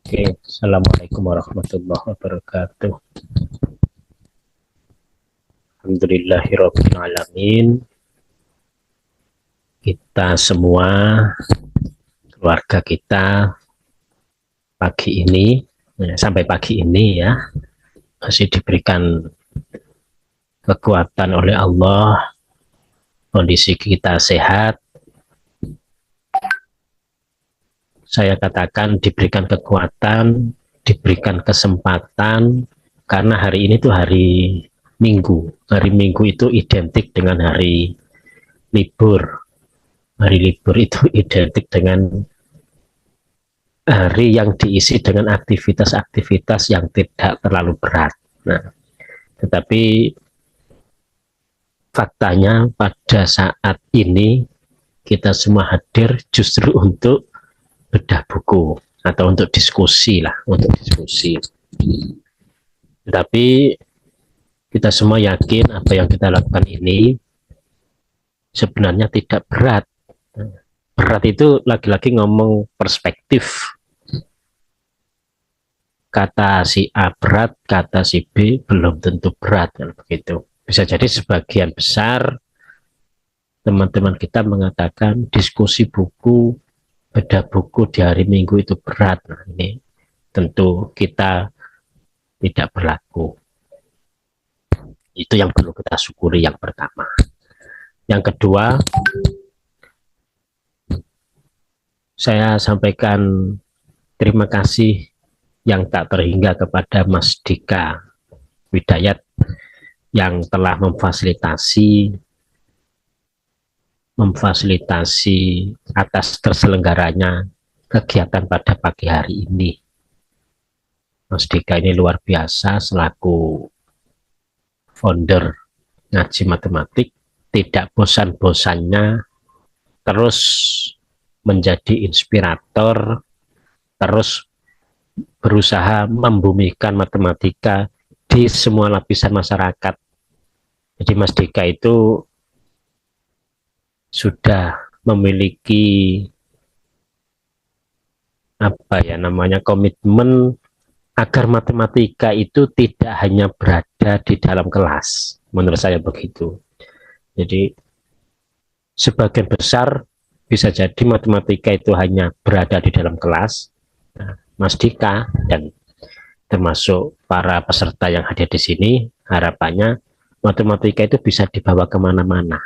Oke, Assalamualaikum warahmatullahi wabarakatuh. Alhamdulillahirabbil alamin. Kita semua, keluarga kita pagi ini, sampai pagi ini ya, masih diberikan kekuatan oleh Allah, kondisi kita sehat. Saya katakan diberikan kekuatan, diberikan kesempatan, karena hari ini tuh hari Minggu. Hari Minggu itu identik dengan hari libur. Hari libur itu identik dengan hari yang diisi dengan aktivitas-aktivitas yang tidak terlalu berat. Nah, tetapi faktanya pada saat ini kita semua hadir justru untuk bedah buku atau untuk diskusi lah, untuk diskusi. Tetapi kita semua yakin apa yang kita lakukan ini sebenarnya tidak berat. Berat itu lagi-lagi ngomong perspektif. Kata si A berat, kata si B belum tentu berat, kan begitu. Bisa jadi sebagian besar teman-teman kita mengatakan diskusi buku, beda buku di hari Minggu itu berat. Nah, ini tentu kita tidak berlaku. Itu yang perlu kita syukuri yang pertama. Yang kedua, saya sampaikan terima kasih yang tak terhingga kepada Mas Dika Widayat yang telah memfasilitasi atas terselenggaranya kegiatan pada pagi hari ini. Mas Dika ini luar biasa selaku founder ngaji matematik, tidak bosan-bosannya terus menjadi inspirator, terus berusaha membumikan matematika di semua lapisan masyarakat. Jadi Mas Dika itu sudah memiliki apa ya namanya komitmen agar matematika itu tidak hanya berada di dalam kelas. Menurut saya begitu. Jadi sebagian besar bisa jadi matematika itu hanya berada di dalam kelas. Nah, Mas Dika dan termasuk para peserta yang hadir di sini, harapannya matematika itu bisa dibawa kemana-mana.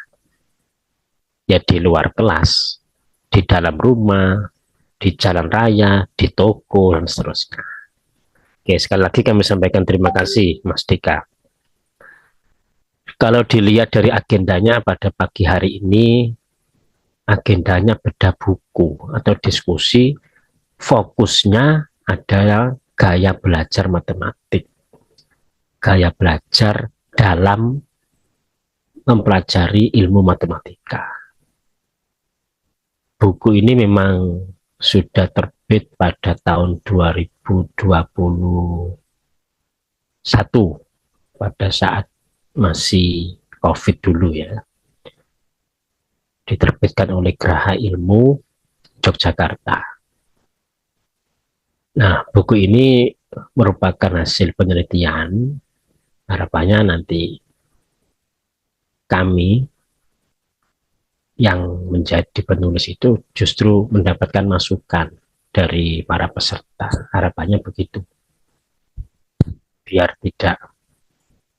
Ya di luar kelas, di dalam rumah, di jalan raya, di toko, dan seterusnya. Oke, sekali lagi kami sampaikan terima kasih, Mas Dika. Kalau dilihat dari agendanya pada pagi hari ini, agendanya bedah buku atau diskusi, fokusnya adalah gaya belajar matematik, gaya belajar dalam mempelajari ilmu matematika. Buku ini memang sudah terbit pada tahun 2021 pada saat masih COVID dulu ya. Diterbitkan oleh Graha Ilmu Yogyakarta. Nah, buku ini merupakan hasil penelitian. Harapannya nanti kami yang menjadi penulis itu justru mendapatkan masukan dari para peserta. Harapannya begitu. Biar tidak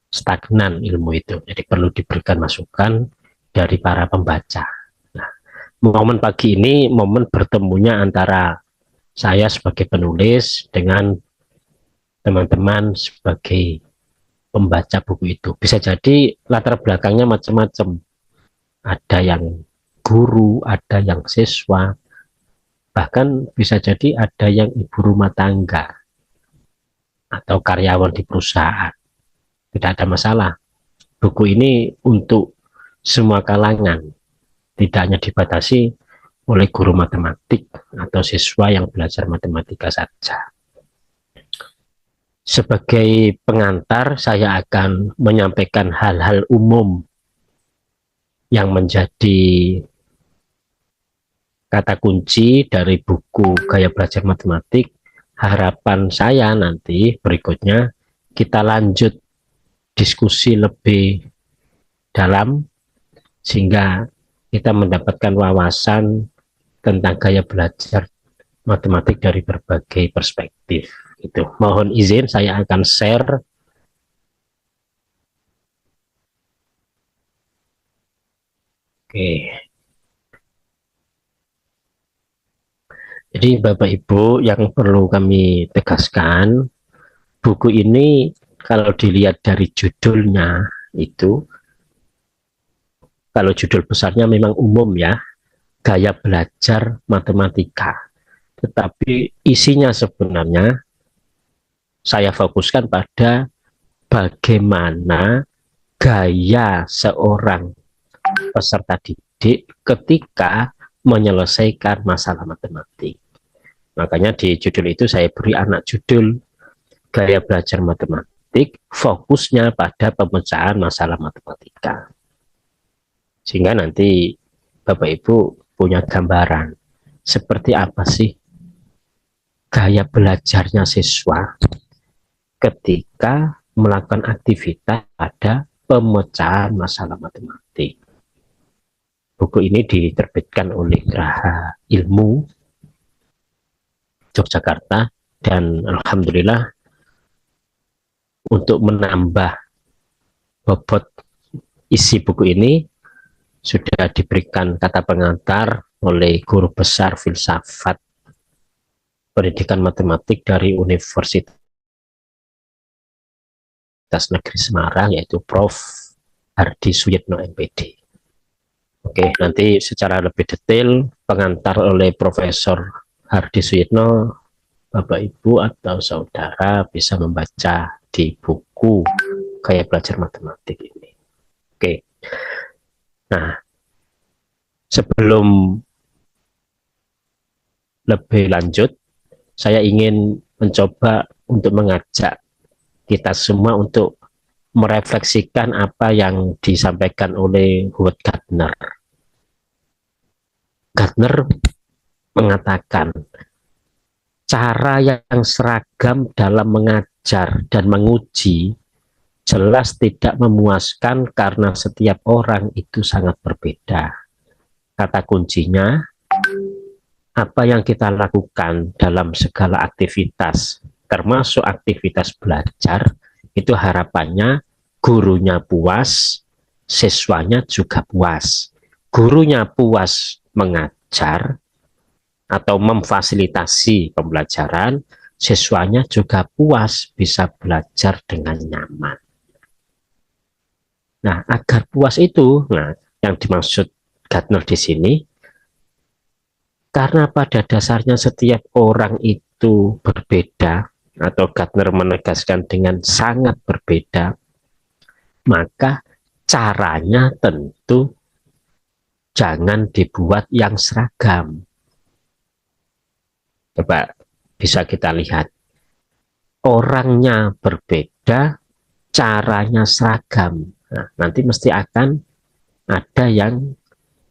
stagnan ilmu itu. Jadi perlu diberikan masukan dari para pembaca. Nah, momen pagi ini momen bertemunya antara saya sebagai penulis dengan teman-teman sebagai pembaca buku itu. Bisa jadi latar belakangnya macam-macam. Ada yang guru, ada yang siswa, bahkan bisa jadi ada yang ibu rumah tangga atau karyawan di perusahaan. Tidak ada masalah. Buku ini untuk semua kalangan, tidak hanya dibatasi oleh guru matematik atau siswa yang belajar matematika saja. Sebagai pengantar, saya akan menyampaikan hal-hal umum yang menjadi kata kunci dari buku Gaya Belajar Matematik harapan saya nanti berikutnya kita lanjut diskusi lebih dalam sehingga kita mendapatkan wawasan tentang gaya belajar matematik dari berbagai perspektif. Itu. Mohon izin saya akan share. Oke. Jadi Bapak Ibu yang perlu kami tegaskan, buku ini kalau dilihat dari judulnya itu, kalau judul besarnya memang umum ya, gaya belajar matematika. Tetapi isinya sebenarnya saya fokuskan pada bagaimana gaya seorang peserta didik ketika menyelesaikan masalah matematik. Makanya di judul itu saya beri anak judul gaya belajar matematik, fokusnya pada pemecahan masalah matematika. Sehingga nanti Bapak Ibu punya gambaran seperti apa sih gaya belajarnya siswa ketika melakukan aktivitas pada pemecahan masalah matematik. Buku ini diterbitkan oleh Graha Ilmu Yogyakarta dan alhamdulillah untuk menambah bobot isi buku ini sudah diberikan kata pengantar oleh guru besar filsafat pendidikan matematik dari Universitas Negeri Semarang, yaitu Prof. Hardi Suyitno MPD. Oke, nanti secara lebih detail pengantar oleh Profesor Hardi Suyitno, Bapak Ibu atau saudara bisa membaca di buku Gaya Belajar Matematik ini. Oke. Nah, sebelum lebih lanjut, saya ingin mencoba untuk mengajak kita semua untuk merefleksikan apa yang disampaikan oleh Howard Gardner. Gardner mengatakan cara yang seragam dalam mengajar dan menguji jelas tidak memuaskan karena setiap orang itu sangat berbeda. Kata kuncinya, apa yang kita lakukan dalam segala aktivitas, termasuk aktivitas belajar, itu harapannya gurunya puas, siswanya juga puas. Gurunya puas mengajar atau memfasilitasi pembelajaran, siswanya juga puas bisa belajar dengan nyaman. Nah, agar puas itu, yang dimaksud Gardner di sini, karena pada dasarnya setiap orang itu berbeda, atau Gardner menegaskan dengan sangat berbeda, maka caranya tentu jangan dibuat yang seragam. Coba bisa kita lihat, orangnya berbeda, caranya seragam. Nah, nanti mesti akan ada yang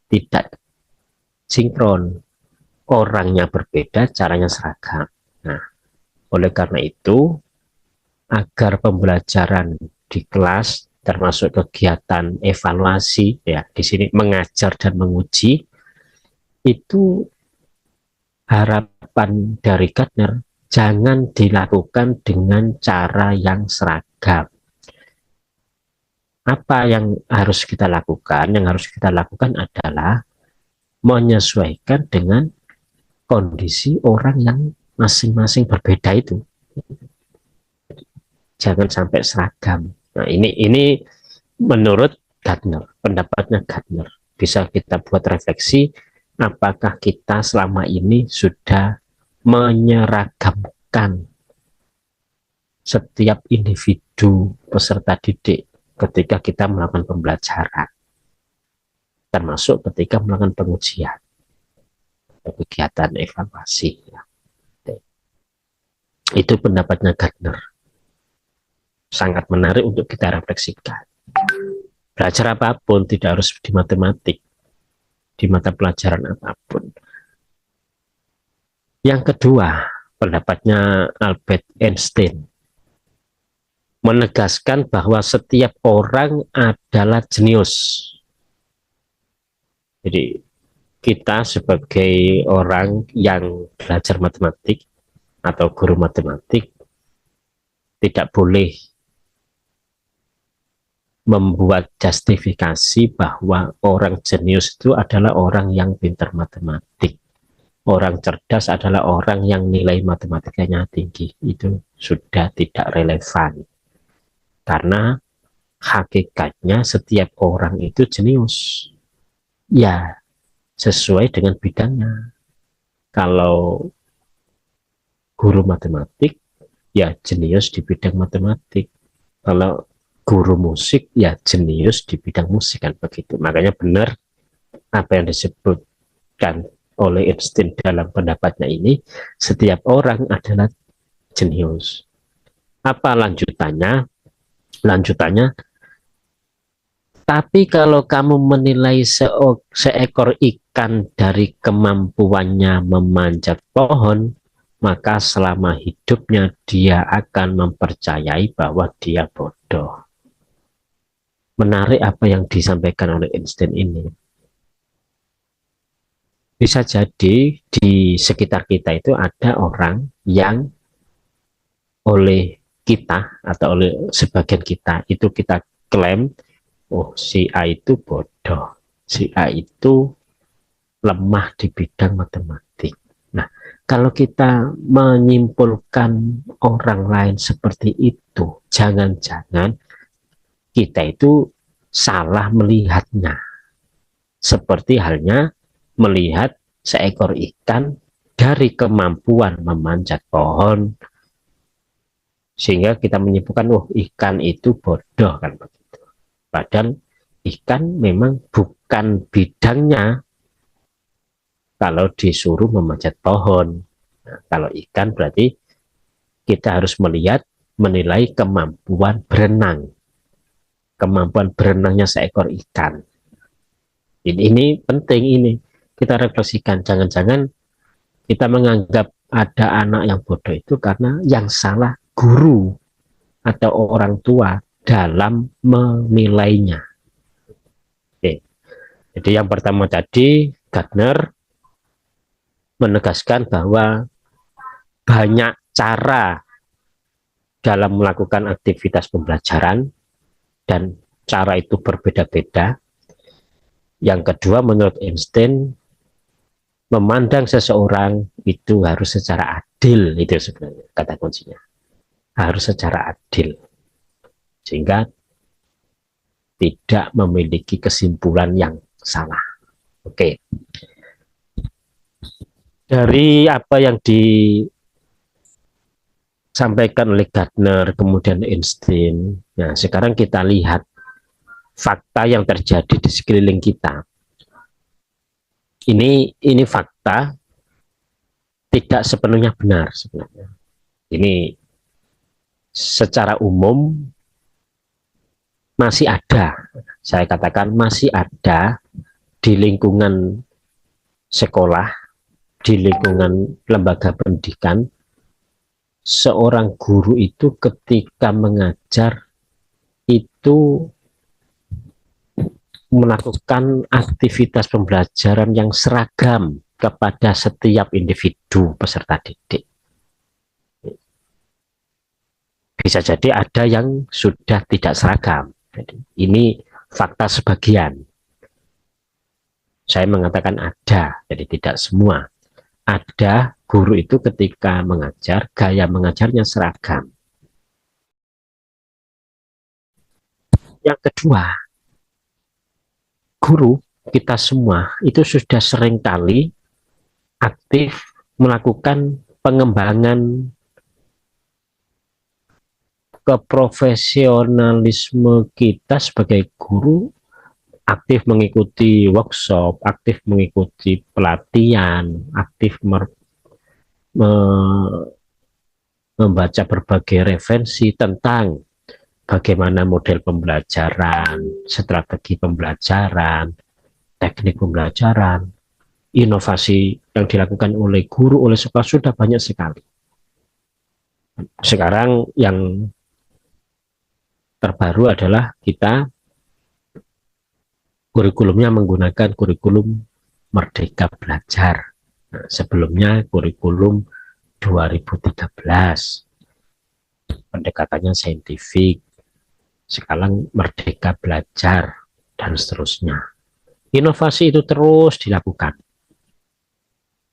tidak sinkron. Orangnya berbeda, caranya seragam. Nah, oleh karena itu, agar pembelajaran di kelas termasuk kegiatan evaluasi, ya di sini mengajar dan menguji, itu harapan dari Gardner jangan dilakukan dengan cara yang seragam. Apa yang harus kita lakukan? Yang harus kita lakukan adalah menyesuaikan dengan kondisi orang yang masing-masing berbeda itu. Jangan sampai seragam. Nah, ini menurut Gardner, pendapatnya Gardner. Bisa kita buat refleksi, apakah kita selama ini sudah menyeragamkan setiap individu peserta didik ketika kita melakukan pembelajaran, termasuk ketika melakukan pengujian, kegiatan evaluasi. Itu pendapatnya Gardner. Sangat menarik untuk kita refleksikan. Belajar apapun, tidak harus di matematik, di mata pelajaran apapun. Yang kedua, pendapatnya Albert Einstein, menegaskan bahwa setiap orang adalah jenius. Jadi kita sebagai orang yang belajar matematik atau guru matematik tidak boleh membuat justifikasi bahwa orang jenius itu adalah orang yang pintar matematik. Orang cerdas adalah orang yang nilai matematikanya tinggi. Itu sudah tidak relevan. Karena hakikatnya setiap orang itu jenius. Ya, sesuai dengan bidangnya. Kalau guru matematik, ya jenius di bidang matematik. Kalau guru musik, ya jenius di bidang musik, kan begitu. Makanya benar apa yang disebutkan oleh Einstein dalam pendapatnya ini, setiap orang adalah jenius. Apa lanjutannya? Lanjutannya, tapi kalau kamu menilai seekor ikan dari kemampuannya memanjat pohon, maka selama hidupnya dia akan mempercayai bahwa dia bodoh. Menarik apa yang disampaikan oleh Einstein ini. Bisa jadi di sekitar kita itu ada orang yang oleh kita atau oleh sebagian kita itu kita klaim, oh si A itu bodoh, si A itu lemah di bidang matematik. Nah, kalau kita menyimpulkan orang lain seperti itu, jangan-jangan kita itu salah melihatnya. Seperti halnya melihat seekor ikan dari kemampuan memanjat pohon, sehingga kita menyimpulkan, oh ikan itu bodoh, kan begitu. Padahal ikan memang bukan bidangnya kalau disuruh memanjat pohon. Nah, kalau ikan berarti kita harus melihat, menilai kemampuan berenang. Kemampuan berenangnya seekor ikan. Ini penting, ini kita refleksikan. Jangan-jangan kita menganggap ada anak yang bodoh itu karena yang salah guru atau orang tua dalam menilainya. Oke. Jadi yang pertama tadi, Gardner menegaskan bahwa banyak cara dalam melakukan aktivitas pembelajaran dan cara itu berbeda-beda. Yang kedua, menurut Einstein, memandang seseorang itu harus secara adil, itu sebenarnya kata kuncinya. Harus secara adil. Sehingga tidak memiliki kesimpulan yang salah. Oke. Dari apa yang disampaikan oleh Gardner, kemudian Einstein, nah sekarang kita lihat fakta yang terjadi di sekeliling kita. Ini fakta tidak sepenuhnya benar sebenarnya. Ini secara umum masih ada, saya katakan masih ada di lingkungan sekolah, di lingkungan lembaga pendidikan, seorang guru itu ketika mengajar itu melakukan aktivitas pembelajaran yang seragam kepada setiap individu peserta didik. Bisa jadi ada yang sudah tidak seragam. Jadi, ini fakta sebagian. Saya mengatakan ada, jadi tidak semua. Ada guru itu ketika mengajar, gaya mengajarnya seragam. Yang kedua, guru kita semua itu sudah seringkali aktif melakukan pengembangan keprofesionalisme kita sebagai guru, aktif mengikuti workshop, aktif mengikuti pelatihan, aktif membaca berbagai referensi tentang bagaimana model pembelajaran, strategi pembelajaran, teknik pembelajaran, inovasi yang dilakukan oleh guru, oleh sekolah sudah banyak sekali. Sekarang yang terbaru adalah kita kurikulumnya menggunakan kurikulum Merdeka Belajar. Nah, sebelumnya kurikulum 2013, pendekatannya saintifik. Sekarang Merdeka Belajar, dan seterusnya. Inovasi itu terus dilakukan.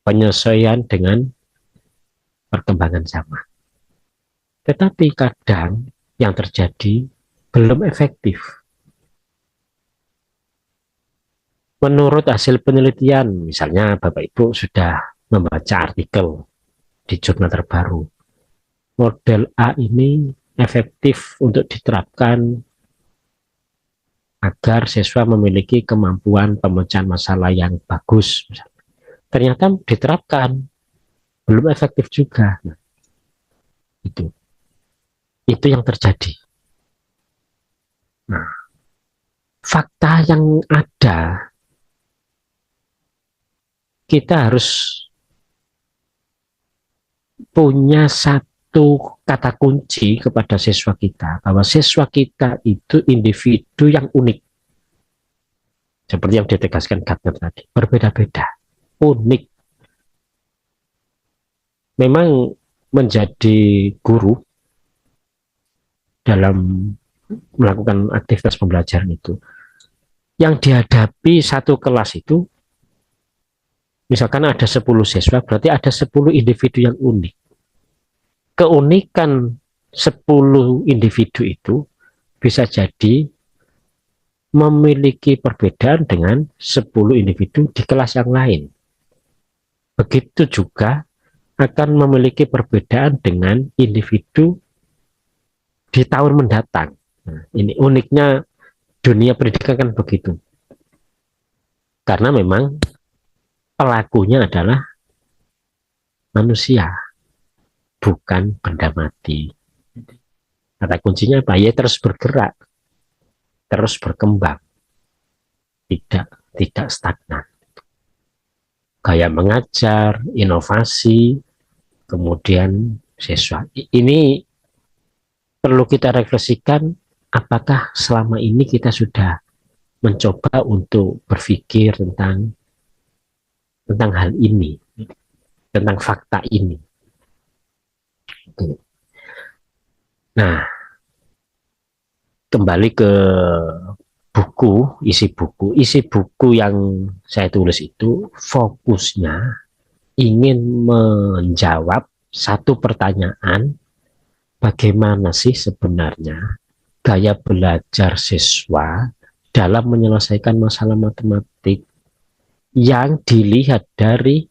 Penyesuaian dengan perkembangan zaman. Tetapi kadang yang terjadi belum efektif. Menurut hasil penelitian, misalnya Bapak Ibu sudah membaca artikel di jurnal terbaru, model A ini efektif untuk diterapkan agar siswa memiliki kemampuan pemecahan masalah yang bagus. Ternyata diterapkan, belum efektif juga. Nah, itu yang terjadi. Nah, fakta yang ada, kita harus punya satu kata kunci kepada siswa kita, bahwa siswa kita itu individu yang unik. Seperti yang ditegaskan Gardner tadi, berbeda-beda, unik. Memang menjadi guru dalam melakukan aktivitas pembelajaran itu, yang dihadapi satu kelas itu, misalkan ada 10 siswa, berarti ada 10 individu yang unik. Keunikan 10 individu itu bisa jadi memiliki perbedaan dengan 10 individu di kelas yang lain. Begitu juga akan memiliki perbedaan dengan individu di tahun mendatang. Nah, ini uniknya dunia pendidikan kan begitu. Karena memang pelakunya adalah manusia, bukan benda mati. Kata kuncinya apa? Ya terus bergerak, terus berkembang, tidak stagnan. Gaya mengajar, inovasi, kemudian siswa. Ini perlu kita refleksikan, apakah selama ini kita sudah mencoba untuk berpikir tentang hal ini, tentang fakta ini. Nah, kembali ke isi buku yang saya tulis itu fokusnya ingin menjawab satu pertanyaan, bagaimana sih sebenarnya gaya belajar siswa dalam menyelesaikan masalah matematik yang dilihat dari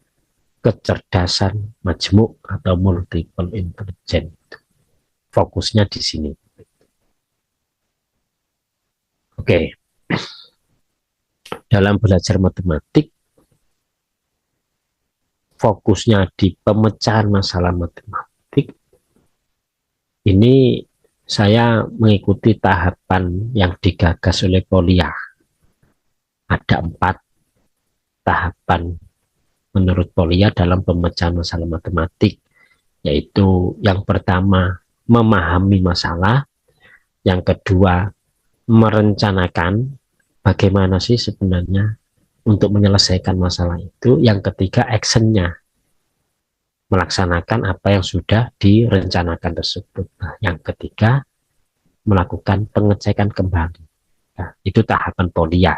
kecerdasan majmuk atau multiple intelligence. Fokusnya di sini. Oke. Dalam belajar matematik, fokusnya di pemecahan masalah matematik. Ini saya mengikuti tahapan yang digagas oleh Polya. Ada 4 tahapan menurut Polya dalam pemecahan masalah matematik, yaitu yang pertama memahami masalah, yang kedua merencanakan bagaimana sih sebenarnya untuk menyelesaikan masalah itu, yang ketiga actionnya, melaksanakan apa yang sudah direncanakan tersebut. Nah, yang ketiga melakukan pengecekan kembali. Nah, itu tahapan Polya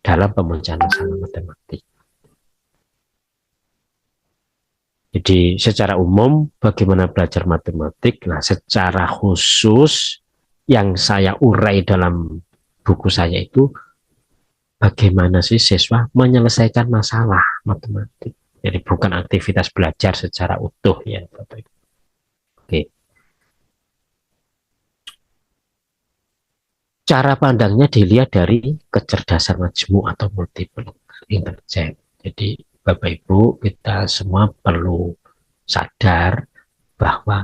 dalam pemecahan masalah matematik. Jadi secara umum bagaimana belajar matematik, nah secara khusus yang saya urai dalam buku saya itu bagaimana sih siswa menyelesaikan masalah matematik. Jadi bukan aktivitas belajar secara utuh ya Bapak Ibu. Oke. Cara pandangnya dilihat dari kecerdasan majmuk atau multiple intelligence. Jadi Bapak Ibu, kita semua perlu sadar bahwa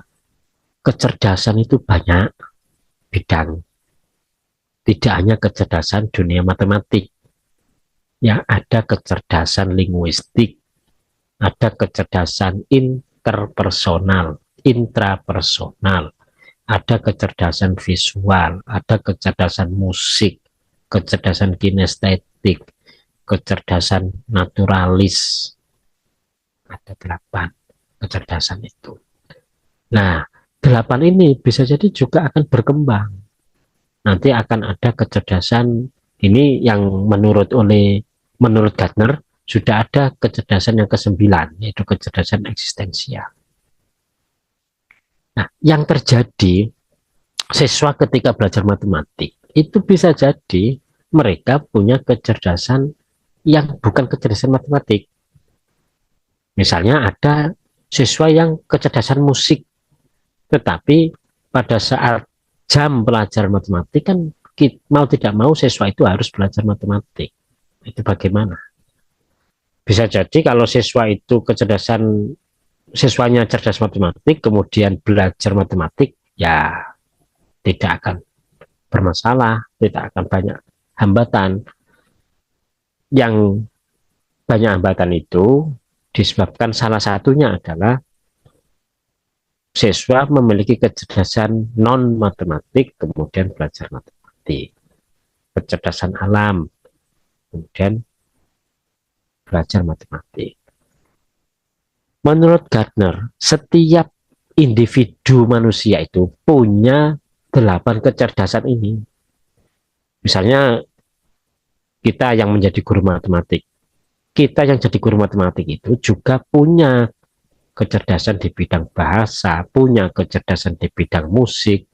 kecerdasan itu banyak bidang. Tidak hanya kecerdasan dunia matematik. Yang ada kecerdasan linguistik, ada kecerdasan interpersonal, intrapersonal, ada kecerdasan visual, ada kecerdasan musik, kecerdasan kinestetik, kecerdasan naturalis. Ada 8 kecerdasan itu. Nah, 8 ini bisa jadi juga akan berkembang. Nanti akan ada kecerdasan ini yang menurut Gardner sudah ada kecerdasan yang ke-9, yaitu kecerdasan eksistensial. Nah, yang terjadi siswa ketika belajar matematik itu bisa jadi mereka punya kecerdasan yang bukan kecerdasan matematik. Misalnya ada siswa yang kecerdasan musik, tetapi pada saat jam pelajaran matematik kan mau tidak mau siswa itu harus belajar matematik. Itu bagaimana? Bisa jadi kalau siswa itu siswanya cerdas matematik, kemudian belajar matematik, ya tidak akan bermasalah, tidak akan banyak hambatan. Yang banyak hambatan itu disebabkan salah satunya adalah siswa memiliki kecerdasan non matematik kemudian belajar matematik, kecerdasan alam kemudian belajar matematik. Menurut Gardner, setiap individu manusia itu punya 8 kecerdasan ini. Misalnya kita yang menjadi guru matematik, kita yang jadi guru matematik itu juga punya kecerdasan di bidang bahasa, punya kecerdasan di bidang musik,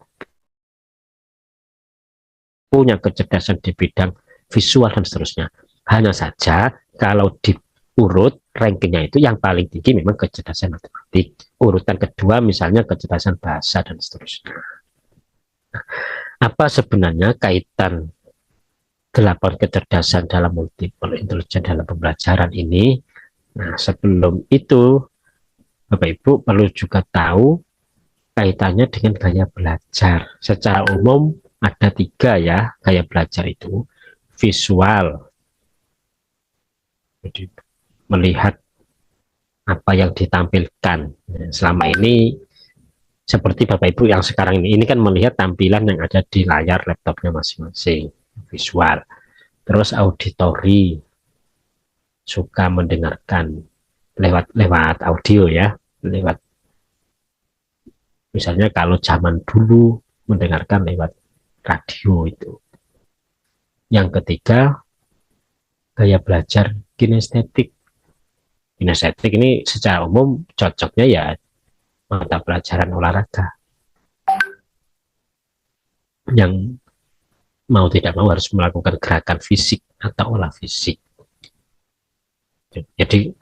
punya kecerdasan di bidang visual dan seterusnya. Hanya saja kalau diurut rankingnya itu yang paling tinggi memang kecerdasan matematik. Urutan kedua misalnya kecerdasan bahasa dan seterusnya. Apa sebenarnya kaitan 8 kecerdasan dalam multiple intelligence dalam pembelajaran ini? Nah, sebelum itu Bapak Ibu perlu juga tahu kaitannya dengan gaya belajar. Secara umum ada 3 ya gaya belajar itu. Visual, jadi melihat apa yang ditampilkan. Selama ini seperti Bapak Ibu yang sekarang ini kan melihat tampilan yang ada di layar laptopnya masing-masing, visual. Terus auditori, suka mendengarkan lewat audio ya, lewat misalnya kalau zaman dulu mendengarkan lewat radio itu. Yang ketiga, gaya belajar kinestetik. Kinestetik ini secara umum cocoknya ya mata pelajaran olahraga yang mau tidak mau harus melakukan gerakan fisik atau olah fisik. Jadi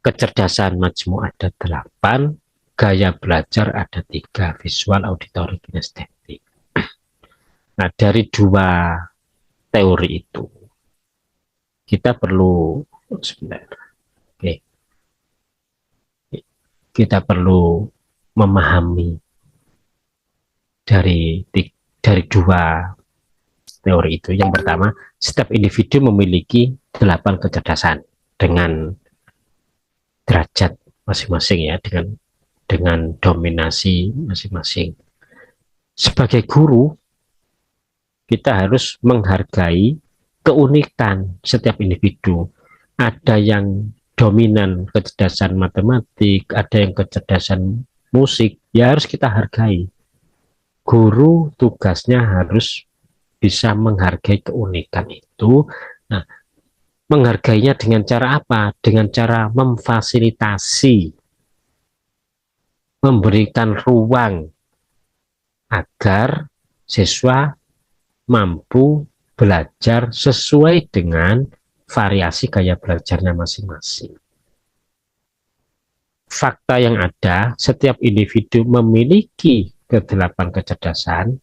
kecerdasan majmuk ada 8, gaya belajar ada 3, visual, auditori, kinestetik. Nah, dari 2 teori itu kita perlu sebentar. Oke. Kita perlu memahami dari 2 teori itu. Yang pertama, setiap individu memiliki 8 kecerdasan dengan derajat masing-masing ya, dengan dominasi masing-masing. Sebagai guru, kita harus menghargai keunikan setiap individu. Ada yang dominan kecerdasan matematik, ada yang kecerdasan musik, ya harus kita hargai. Guru tugasnya harus bisa menghargai keunikan itu. Nah, menghargainya dengan cara apa? Dengan cara memfasilitasi, memberikan ruang agar siswa mampu belajar sesuai dengan variasi gaya belajarnya masing-masing. Fakta yang ada, setiap individu memiliki ke-8 kecerdasan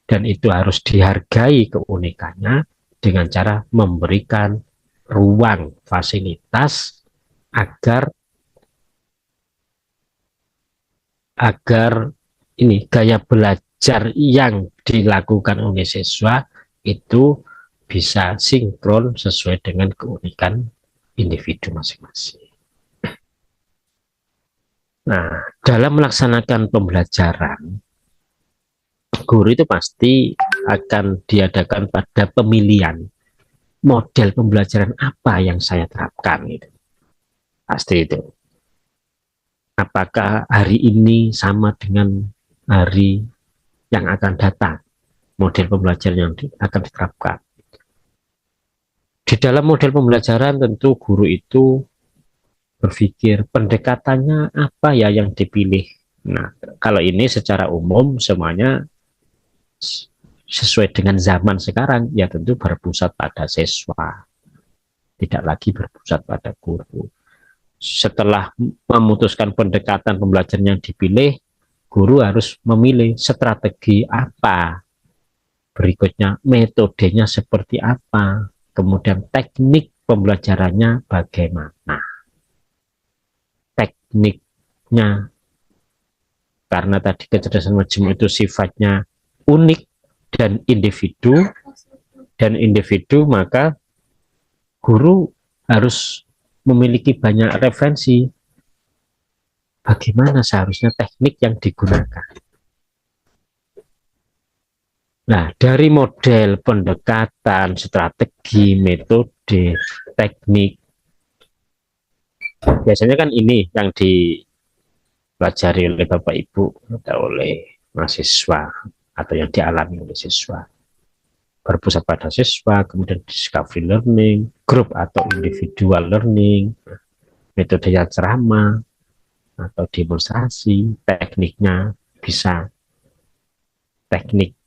dan itu harus dihargai keunikannya dengan cara memberikan ruang fasilitas agar ini gaya belajar yang dilakukan oleh siswa itu bisa sinkron sesuai dengan keunikan individu masing-masing. Nah, dalam melaksanakan pembelajaran, guru itu pasti akan diadakan pada pemilihan model pembelajaran apa yang saya terapkan. Gitu. Pasti itu. Apakah hari ini sama dengan hari yang akan datang, model pembelajaran yang akan diterapkan. Di dalam model pembelajaran tentu guru itu berpikir pendekatannya apa ya yang dipilih. Nah, kalau ini secara umum semuanya sesuai dengan zaman sekarang, ya tentu berpusat pada siswa, tidak lagi berpusat pada guru. Setelah memutuskan pendekatan pembelajaran yang dipilih, guru harus memilih strategi apa, berikutnya metodenya seperti apa, kemudian teknik pembelajarannya bagaimana. Tekniknya, karena tadi kecerdasan majemuk itu sifatnya unik dan individu, maka guru harus memiliki banyak referensi bagaimana seharusnya teknik yang digunakan. Nah, dari model pendekatan, strategi, metode, teknik, biasanya kan ini yang dipelajari oleh Bapak Ibu atau oleh mahasiswa atau yang dialami oleh siswa. Berpusat pada siswa, kemudian discovery learning, group atau individual learning, metode yang ceramah atau demonstrasi, tekniknya bisa teknik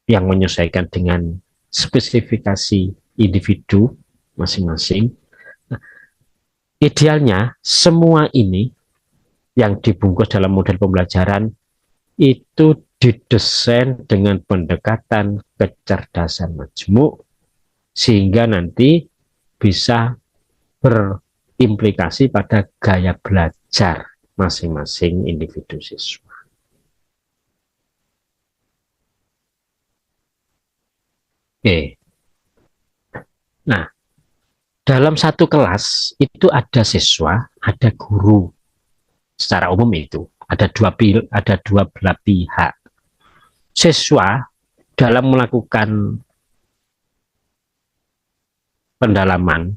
yang menyesuaikan dengan spesifikasi individu masing-masing. Nah, idealnya semua ini yang dibungkus dalam model pembelajaran itu didesain dengan pendekatan kecerdasan majemuk sehingga nanti bisa berimplikasi pada gaya belajar masing-masing individu siswa. Oke. Nah, dalam satu kelas itu ada siswa, ada guru. Secara umum itu ada dua belah pihak. Siswa dalam melakukan pendalaman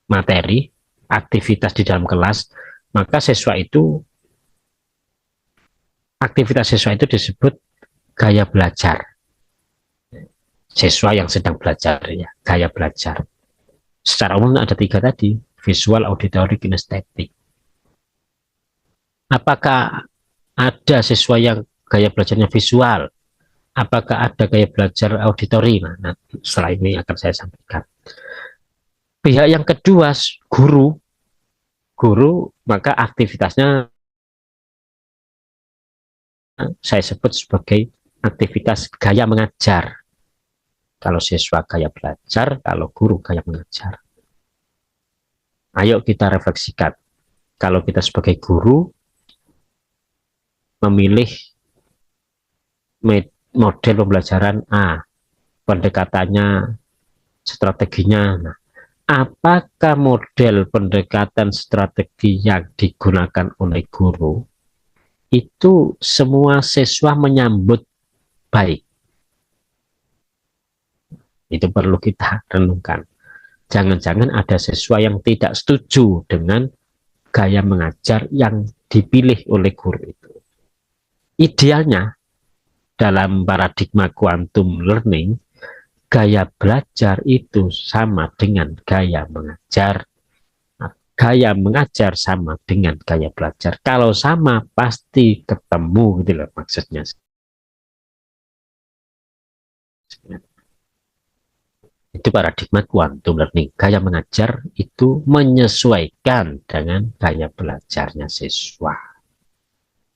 materi, aktivitas di dalam kelas, maka aktivitas siswa itu disebut gaya belajar. Siswa yang sedang belajar, ya, gaya belajar. Secara umum ada tiga tadi, visual, auditory, kinestetik. Apakah ada siswa yang gaya belajarnya visual? Apakah ada gaya belajar auditori? Nah, setelah ini akan saya sampaikan. Pihak yang kedua, guru. Guru, maka aktivitasnya saya sebut sebagai aktivitas gaya mengajar. Kalau siswa gaya belajar, kalau guru gaya mengajar. Ayo kita refleksikan. Kalau kita sebagai guru memilih model pembelajaran A, pendekatannya, strateginya. Nah, apakah model pendekatan strategi yang digunakan oleh guru itu semua siswa menyambut baik? Itu perlu kita renungkan. Jangan-jangan ada siswa yang tidak setuju dengan gaya mengajar yang dipilih oleh guru itu. Idealnya, dalam paradigma quantum learning, gaya belajar itu sama dengan gaya mengajar. Gaya mengajar sama dengan gaya belajar. Kalau sama, pasti ketemu, gitu loh maksudnya. Itu paradigma quantum learning. Gaya mengajar itu menyesuaikan dengan gaya belajarnya siswa.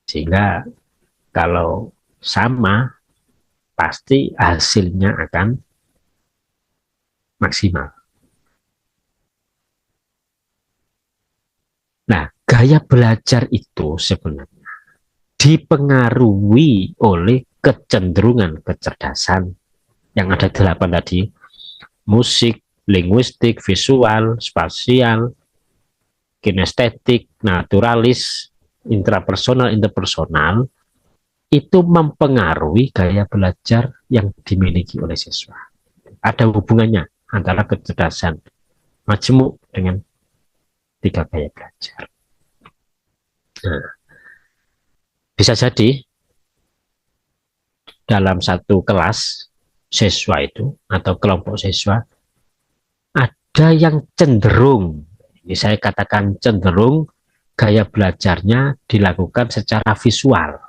Sehingga kalau sama, pasti hasilnya akan maksimal. Nah, gaya belajar itu sebenarnya dipengaruhi oleh kecenderungan kecerdasan yang ada 8 tadi, musik, linguistik, visual, spasial, kinestetik, naturalis, intrapersonal, interpersonal, itu mempengaruhi gaya belajar yang dimiliki oleh siswa. Ada hubungannya antara kecerdasan majemuk dengan 3 gaya belajar. Nah, bisa jadi dalam satu kelas siswa itu atau kelompok siswa ada yang cenderung, ini saya katakan cenderung, gaya belajarnya dilakukan secara visual.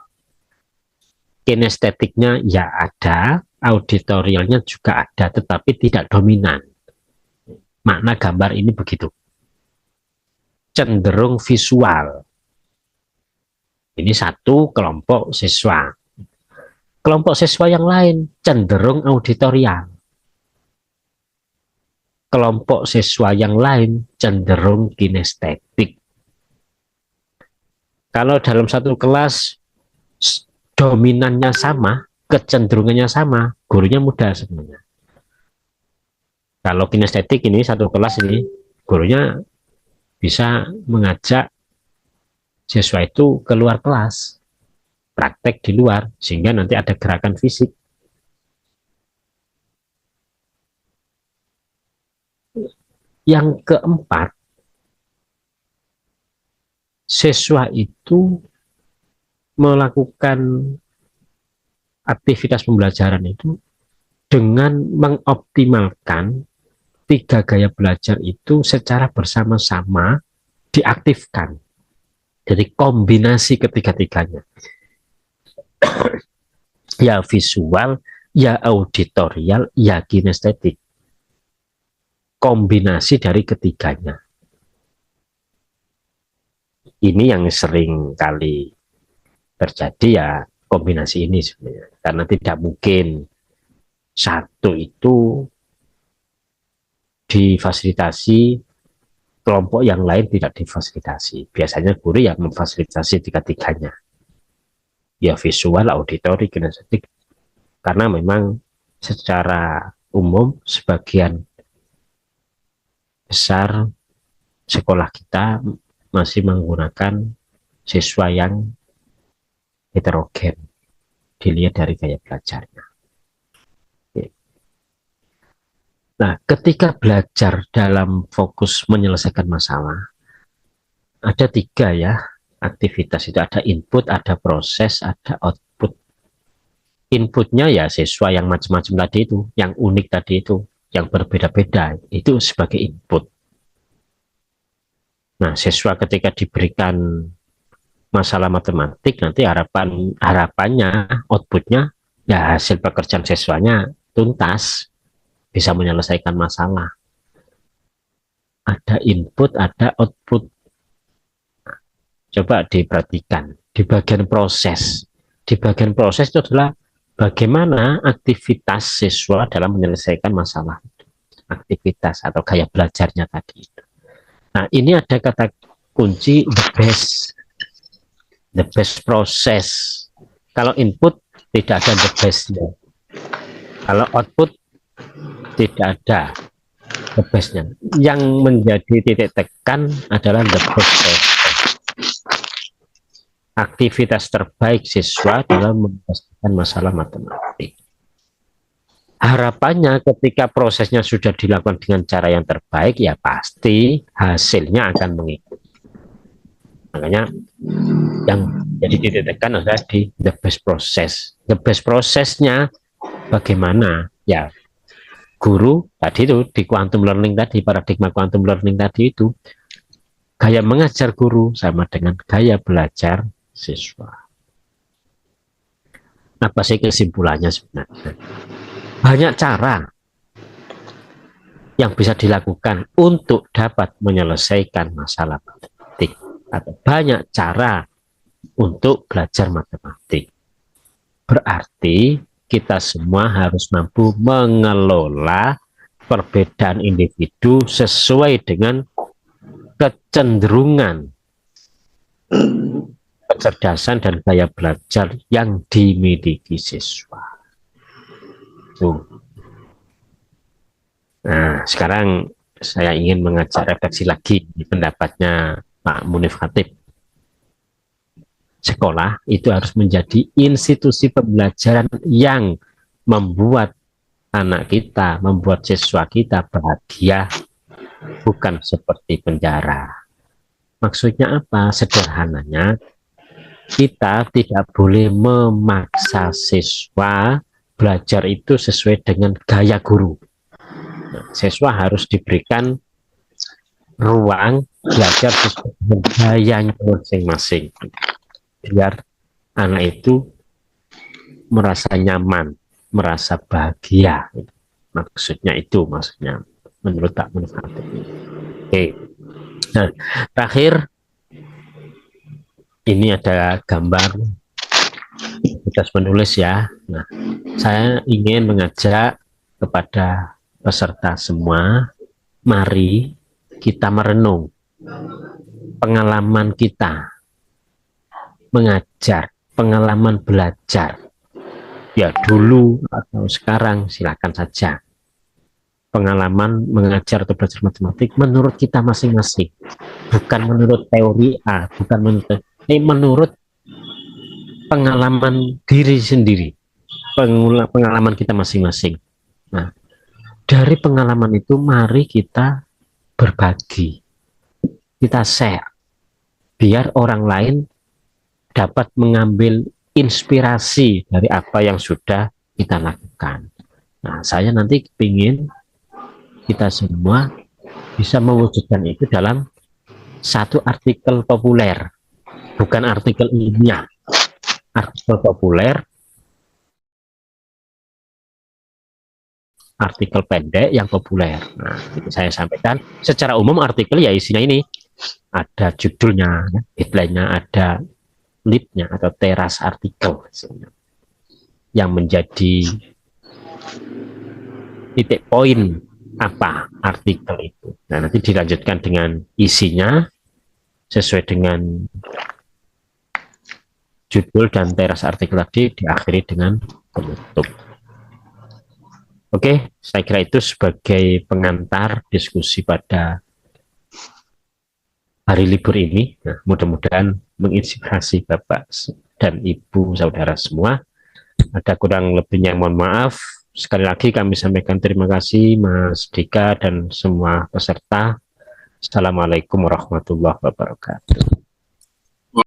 Kinestetiknya ya ada, auditorialnya juga ada, tetapi tidak dominan. Makna gambar ini begitu. Cenderung visual. Ini satu kelompok siswa. Kelompok siswa yang lain cenderung auditorial. Kelompok siswa yang lain cenderung kinestetik. Kalau dalam satu kelas dominannya sama, kecenderungannya sama, gurunya mudah sebenarnya. Kalau kinestetik ini satu kelas ini, gurunya bisa mengajak siswa itu keluar kelas, praktek di luar, sehingga nanti ada gerakan fisik. Yang keempat, siswa itu melakukan aktivitas pembelajaran itu dengan mengoptimalkan 3 gaya belajar itu secara bersama-sama diaktifkan. Jadi kombinasi ketiga-tiganya. Ya visual, ya auditorial, ya kinestetik. Kombinasi dari ketiganya. Ini yang sering kali terjadi ya, kombinasi ini sebenarnya. Karena tidak mungkin satu itu difasilitasi, kelompok yang lain tidak difasilitasi. Biasanya guru yang memfasilitasi tiga-tiganya. Ya visual, auditori, kinestetik. Karena memang secara umum sebagian besar sekolah kita masih menggunakan siswa yang heterogen, dilihat dari gaya belajarnya. Nah, ketika belajar dalam fokus menyelesaikan masalah, ada 3 ya aktivitas itu. Ada input, ada proses, ada output. Inputnya ya siswa yang macam-macam tadi itu, yang unik tadi itu, yang berbeda-beda, itu sebagai input. Nah, siswa ketika diberikan masalah matematik, nanti harapannya, outputnya, ya hasil pekerjaan siswanya tuntas, bisa menyelesaikan masalah. Ada input, ada output. Coba diperhatikan, di bagian proses. Di bagian proses itu adalah bagaimana aktivitas siswa dalam menyelesaikan masalah. Aktivitas atau gaya belajarnya tadi itu. Nah, ini ada kata kunci the best process. Kalau input tidak ada the bestnya. Kalau output tidak ada the bestnya. Yang menjadi titik tekan adalah the process. Aktivitas terbaik siswa dalam menyelesaikan masalah matematik. Harapannya ketika prosesnya sudah dilakukan dengan cara yang terbaik, ya pasti hasilnya akan mengikuti. Makanya yang jadi titik tekan adalah di the best process. The best prosesnya bagaimana? Ya, guru tadi itu di quantum learning tadi, paradigma quantum learning tadi itu, gaya mengajar guru sama dengan gaya belajar siswa. Apa sih kesimpulannya sebenarnya? Banyak cara yang bisa dilakukan untuk dapat menyelesaikan masalah matematik. Atau banyak cara untuk belajar matematik. Berarti kita semua harus mampu mengelola perbedaan individu sesuai dengan kecenderungan, kecerdasan dan gaya belajar yang dimiliki siswa. Tuh. Nah, sekarang saya ingin mengajak refleksi lagi di pendapatnya Pak Munif Khatib. Sekolah itu harus menjadi institusi pembelajaran yang membuat anak kita, membuat siswa kita bahagia, bukan seperti penjara. Maksudnya apa? Sederhananya, kita tidak boleh memaksa siswa belajar itu sesuai dengan gaya guru. Nah, siswa harus diberikan ruang belajar sesuai dengan gayanya masing-masing, biar anak itu merasa nyaman, merasa bahagia. Maksudnya itu, maksudnya menurut Pak Munif Khatib. Oke. Nah, terakhir ini ada gambar tugas menulis ya. Nah, saya ingin mengajak kepada peserta semua, mari kita merenung pengalaman kita mengajar, pengalaman belajar. Ya dulu atau sekarang silakan saja. Pengalaman mengajar atau belajar matematik menurut kita masing-masing, bukan menurut teori A, bukan menurut pengalaman diri sendiri, pengalaman kita masing-masing. Nah, dari pengalaman itu mari kita berbagi, kita share, biar orang lain dapat mengambil inspirasi dari apa yang sudah kita lakukan. Nah, saya nanti ingin kita semua bisa mewujudkan itu dalam satu artikel populer, bukan artikel ilmiah, artikel populer, artikel pendek yang populer. Nah, itu saya sampaikan. Secara umum artikel ya isinya ini, ada judulnya, headline-nya, ada lead-nya atau teras artikel yang menjadi titik poin apa artikel itu. Nah, nanti dilanjutkan dengan isinya sesuai dengan judul dan teras artikel tadi, diakhiri dengan penutup. Oke, saya kira itu sebagai pengantar diskusi pada hari libur ini. Nah, mudah-mudahan menginspirasi Bapak dan Ibu saudara semua. Ada kurang lebihnya mohon maaf. Sekali lagi kami sampaikan terima kasih Mas Dika dan semua peserta. Assalamualaikum warahmatullahi wabarakatuh.